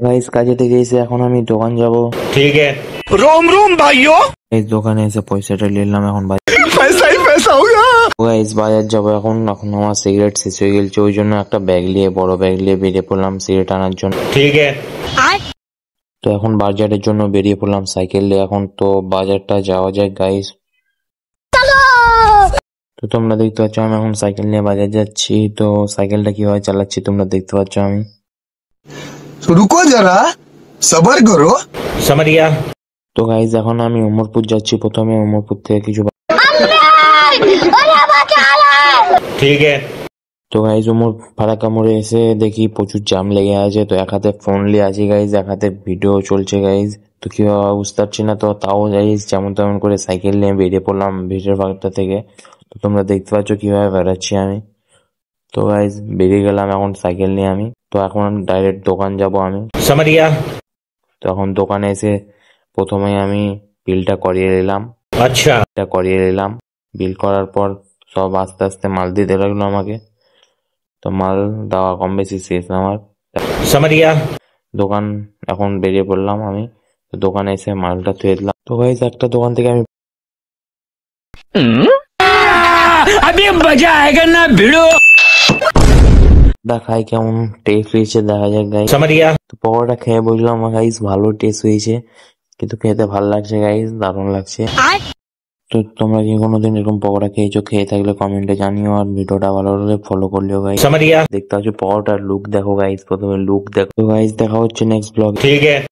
Guys কাজে থেকে এসে এখন আমি দোকান যাব। ठीक है। रोम रोम भाइयों, এই দোকানে এসে পয়সাটা নিলাম, এখন पैसा ही पैसा होगा। গাইস বাজার যাবো এখন। এখন আমার সিগারেট শেষ হয়ে গেছে, ওই জন্য একটা ব্যাগ নিয়ে, বড় ব্যাগ নিয়ে বেরিয়ে পড়লাম সিগারেট আনার জন্য। ठीक है। তো এখন বাজারের জন্য বেরিয়ে পড়লাম সাইকেল নিয়ে। এখন তো বাজারটা যাওয়া যায় গাইস। তো তোমরা দেখতে পাচ্ছ আমি এখন সাইকেল নিয়ে বাজার যাচ্ছি। তো সাইকেলটা কিভাবে চালাচ্ছি তোমরা দেখতে পাচ্ছ আমি। रुको जरा, सबर करो। समझ गया। তো গাইস এখন আমি উমরপুর যাচ্ছি। প্রথমে উমরপুর থেকে কিছু ठीक है। তো গাইস উমর ফারাক্কা মোড়ে এসে দেখি প্রচুর জ্যাম লেগে আছে। তো এক হাতে ফোন নিয়ে আছি গাইস, এক হাতে ভিডিও চলছে গাইস। তো কিভাবে বুঝতে পারছি না, তো তাও গাইস যেমন তেমন করে সাইকেল নিয়ে বেরিয়ে পড়লাম ভিডিওর ফাঁকটা থেকে। তো তোমরা দেখতে পাচ্ছ কিভাবে বেড়াচ্ছি আমি। তো গাইস বেরিয়ে গেলাম এখন সাইকেল নিয়ে আমি। তো এখন ডাইরেক্ট দোকান যাব আমি। समझ गया। তো এখন দোকানে এসে প্রথমে আমি বিলটা করিয়ে নিলাম। अच्छा। বিল করার পর সব আস্তে আস্তে মাল দিতে লাগলো আমাকে। তো মাল দেওয়া কম বেশি শেষ আমার। समझ गया। দোকান এখন বেরিয়ে পড়লাম আমি। তো দোকানে এসে মালটা থুয়ে দিলাম। তো গাইস একটা দোকান থেকে আমি अभी मजा आएगा ना भिड़ो। দেখাই কেমন টেস্ট হয়েছে, দেখা যাক গাইস। समझ गया। তো পকোড়া খেয়ে বুঝলাম গাইস ভালো টেস্ট হয়েছে, কিন্তু খেতে ভালো লাগছে গাইস, দারুণ লাগছে। তো তোমরা কি কোনোদিন এরকম পকোড়া খেয়েছো? খেয়ে থাকলে কমেন্টে জানিও, আর ভিডিওটা ভালো লাগলে ফলো করলিও গাইস। समझ गया। দেখতে পাচ্ছ পকোড়ার লুক দেখো গাইস, প্রথমে লুক দেখো। গাইস দেখা হচ্ছে নেক্সট ব্লগ। ठीक है।